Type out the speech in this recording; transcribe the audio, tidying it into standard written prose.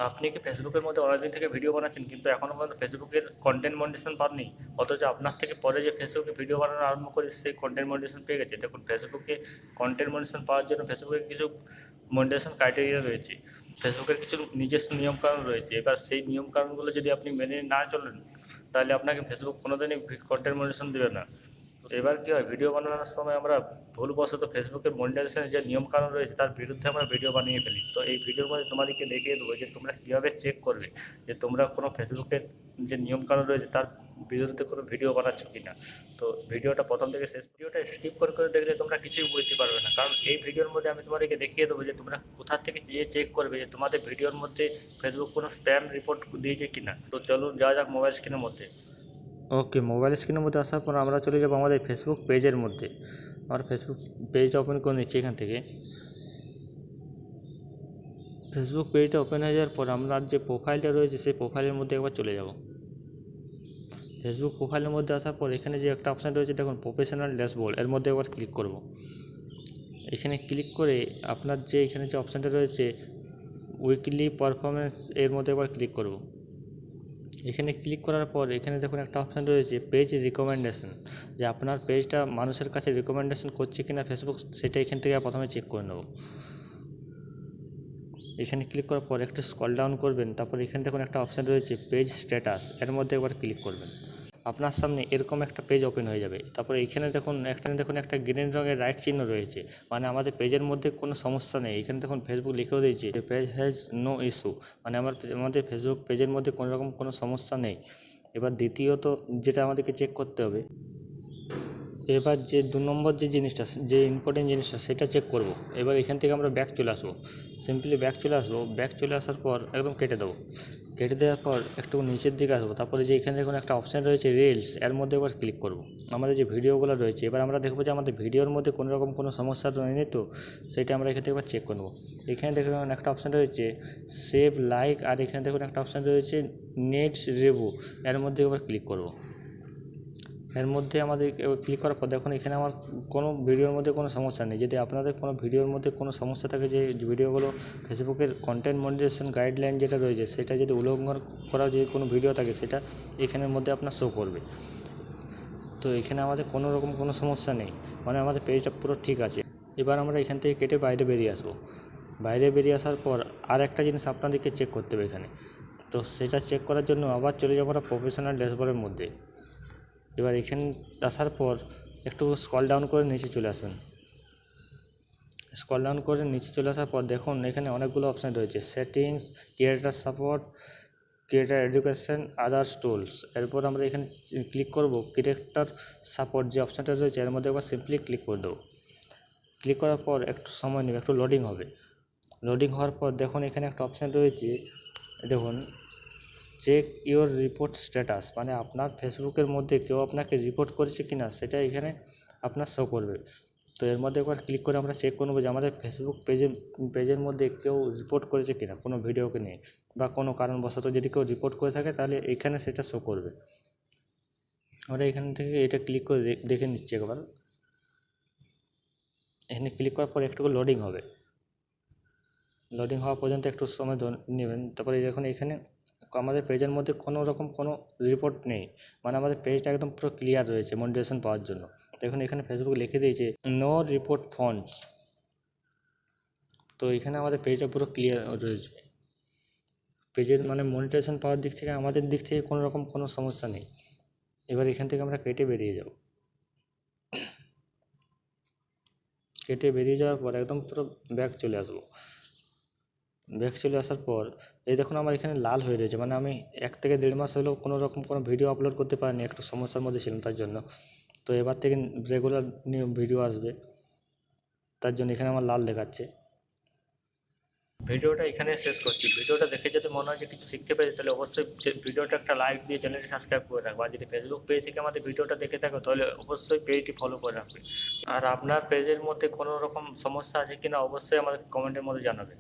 আপনি কি ফেসবুকের মধ্যে অনেকদিন থেকে ভিডিও বানাচ্ছেন কিন্তু এখনো পর্যন্ত ফেসবুকের কন্টেন্ট মনিটাইজেশন পাননি, অথচ আপনার থেকে পরে যে ফেসবুকে ভিডিও বানানো আরম্ভ করে সেই কন্টেন্ট মনিটাইজেশন পেয়ে গেছে? দেখুন, ফেসবুকে কন্টেন্ট মনিটাইজেশন পাওয়ার জন্য ফেসবুকের কিছু মনিটাইজেশন ক্রাইটেরিয়া রয়েছে, ফেসবুকের কিছু নিজস্ব নিয়মকানুন রয়েছে। এবার সেই নিয়মকানুনগুলো যদি আপনি মেনে না চলেন, তাহলে আপনাকে ফেসবুক কোনোদিনই কন্টেন্ট মনিটাইজেশন দেবে না। তো এবার কি হয়, ভিডিও বানানোর সময় আমরা ভুলবশত ফেসবুকের মনিটাইজেশনের যে নিয়ম কানুন রয়েছে তার বিরুদ্ধে আমরা ভিডিও বানিয়ে ফেলি। তো এই ভিডিওর মধ্যে তোমাদেরকে দেখিয়ে দেবো যে তোমরা কীভাবে চেক করবে যে তোমরা কোনো ফেসবুকের যে নিয়ম কানুন রয়েছে তার বিরুদ্ধে কোনো ভিডিও বানাচ্ছ কিনা। তো ভিডিওটা প্রথম থেকে শেষ, ভিডিওটা স্কিপ করে করে দেখলে তোমরা কিছুই বুঝতে পারবে না, কারণ এই ভিডিওর মধ্যে আমি তোমাদেরকে দেখিয়ে দেবো যে তোমরা কোথা থেকে গিয়ে চেক করবে যে তোমাদের ভিডিওর মধ্যে ফেসবুক কোনো স্প্যাম রিপোর্ট দিয়েছে কিনা। তো চলুন যাওয়া যাক মোবাইল স্ক্রিনের মধ্যে। ওকে, মোবাইল স্ক্রিনের মধ্যে আসার পর আমরা চলে যাব আমাদের ফেসবুক পেজের মধ্যে। আমার ফেসবুক পেজটা ওপেন করে নিচ্ছি। এখান থেকে ফেসবুক পেজটা ওপেন হয়ে যাওয়ার পর আমরা যে প্রোফাইলটা রয়েছে সেই প্রোফাইলের মধ্যে একবার চলে যাব। ফেসবুক প্রোফাইলের মধ্যে আসার পর এখানে যে একটা অপশান রয়েছে দেখুন, প্রফেশনাল ড্যাশবোর্ড, এর মধ্যে একবার ক্লিক করব। এখানে ক্লিক করে আপনার যে এখানে যে অপশানটা রয়েছে উইকলি পারফরমেন্স, এর মধ্যে একবার ক্লিক করব। এখানে ক্লিক করার পর এখানে দেখুন একটা অপশান রয়েছে পেজ রিকমেন্ডেশন, যে আপনার পেজটা মানুষের কাছে রিকমেন্ডেশন করছে কিনা ফেসবুক, সেটা এখান থেকে প্রথমে চেক করে নেব। এখানে ক্লিক করার পর একটু স্ক্রল ডাউন করবেন, তারপর এখানে দেখুন একটা অপশান রয়েছে পেজ স্ট্যাটাস, এর মধ্যে একবার ক্লিক করবেন। আপনার সামনে এরকম একটা পেজ ওপেন হয়ে যাবে। তারপরে এখানে দেখুন একটা গ্রিন রঙের রাইট চিহ্ন রয়েছে, মানে আমাদের পেজের মধ্যে কোনো সমস্যা নেই। এখানে দেখুন ফেসবুক লিখেও দিয়েছে পেজ হ্যাজ নো ইস্যু, মানে আমাদের ফেসবুক পেজের মধ্যে কোনো রকম কোনো সমস্যা নেই। এবার দ্বিতীয়ত যেটা আমাদেরকে চেক করতে হবে, এবার যে 2 নম্বর যে জিনিসটা, যে ইম্পর্টেন্ট জিনিসটা, সেটা চেক করব। এবার এখান থেকে আমরা ব্যাক চলে আসবো, সিম্পলি ব্যাক চলে আসবো। ব্যাক চলে আসার পর একদম কেটে দেবো। কেটে দেওয়ার পর একটু নিচের দিকে আসবো, তারপরে যে এখানে দেখুন একটা অপশান রয়েছে রিলস, এর মধ্যে এবার ক্লিক করব। আমাদের যে ভিডিওগুলো রয়েছে, এবার আমরা দেখবো যে আমাদের ভিডিওর মধ্যে কোনো রকম কোনো সমস্যা নেই, তো সেটা আমরা এখান থেকে এবার চেক করবো। এখানে দেখুন একটা অপশান রয়েছে সেভ লাইক, আর এখানে দেখুন একটা অপশান রয়েছে নেটস রিভিউ, এর মধ্যে এবার ক্লিক করব। এর মধ্যে আমাদের ক্লিক করার পর দেখুন এখানে আমার কোনো ভিডিওর মধ্যে কোনো সমস্যা নেই। যদি আপনাদের কোনো ভিডিওর মধ্যে কোনো সমস্যা থাকে, যে ভিডিওগুলো ফেসবুকের কন্টেন্ট মনিটাইজেশন গাইডলাইন যেটা রয়েছে সেটা যদি উল্লঙ্ঘন করা যে কোনো ভিডিও থাকে, সেটা এখানের মধ্যে আপনার শো করবে। তো এখানে আমাদের কোনো রকম কোনো সমস্যা নেই, মানে আমাদের পেজটা পুরো ঠিক আছে। এবার আমরা এখান থেকে কেটে বাইরে বেরিয়ে আসবো। বাইরে বেরিয়ে আসার পর আর একটা জিনিস আপনাদেরকে চেক করতে হবে এখানে। তো সেটা চেক করার জন্য আবার চলে যাবো আমরা প্রফেশনাল ড্যাশবোর্ডের মধ্যে। এবার এখানে আসার পর একটু স্ক্রল ডাউন করে নিচে চলে আসবেন। স্ক্রল ডাউন করে নিচে চলে আসার পর দেখুন এখানে অনেকগুলো অপশান রয়েছে, settings, creator support, creator education, others tools. এরপর আমরা এখানে ক্লিক করব ক্রিয়েটার সাপোর্ট, যে অপশানটা রয়েছে এর মধ্যে একবার সিম্পলি ক্লিক করে দেবো। ক্লিক করার পর একটু সময় নেবে, একটু লোডিং হবে। লোডিং হওয়ার পর দেখুন এখানে একটা অপশান রয়েছে, দেখুন চেক ইওর রিপোর্ট স্ট্যাটাস, মানে আপনার ফেসবুকের মধ্যে কেউ আপনাকে রিপোর্ট করেছে কিনা সেটা এখানে আপনার শো করবে। তো এর মধ্যে একবার ক্লিক করে আমরা চেক করবো যে আমাদের ফেসবুক পেজের মধ্যে কেউ রিপোর্ট করেছে কিনা কোনো ভিডিওকে নিয়ে, বা কোনো কারণবশত যদি কেউ রিপোর্ট করে থাকে তাহলে এখানে সেটা শো করবে। আমরা এখান থেকে এটা ক্লিক করে দেখে নিচ্ছি একবার। এখানে ক্লিক করার পর একটু লোডিং হবে। লোডিং হওয়া পর্যন্ত একটু সময় নেবেন। তারপরে দেখুন এখানে আমাদের পেজের মধ্যে কোনো রকম কোনো রিপোর্ট নেই, মানে আমাদের পেজটা একদম পুরো ক্লিয়ার রয়েছে মনিটাইজেশন পাওয়ার জন্য। দেখুন এখানে ফেসবুক লিখে দিয়েছে নো রিপোর্ট ফাউন্ডস। তো এখানে আমাদের পেজটা পুরো ক্লিয়ার রয়েছে। পেজের মানে মনিটাইজেশন পাওয়ার দিক থেকে আমাদের দিক থেকে কোনো রকম কোনো সমস্যা নেই। এবার এখান থেকে আমরা কেটে বেরিয়ে যাব। কেটে বেরিয়ে যাওয়ার পর একদম পুরো ব্যাক চলে আসবো। ব্যাক চলে আসার পর এই দেখুন আমার এখানে লাল হয়ে রয়েছে, মানে আমি 1 থেকে 1.5 মাস হলেও কোনো রকম কোনো ভিডিও আপলোড করতে পারিনি, একটু সমস্যার মধ্যে ছিলাম তার জন্য। তো এবার থেকে রেগুলার নিউ ভিডিও আসবে, তার জন্য এখানে আমার লাল দেখাচ্ছে। ভিডিওটা এখানে শেষ করছি। ভিডিওটা দেখে যদি মনে হয় যে কিছু শিখতে পেরেছি, তাহলে অবশ্যই ভিডিওটা একটা লাইক দিয়ে চ্যানেলটি সাবস্ক্রাইব করে রাখবো। আর যদি ফেসবুক পেজ থেকে আমাদের ভিডিওটা দেখে থাকো তাহলে অবশ্যই পেজটি ফলো করে রাখবে। আর আপনার পেজের মধ্যে কোনো রকম সমস্যা আছে কিনা অবশ্যই আমাদের কমেন্টের মধ্যে জানাবে।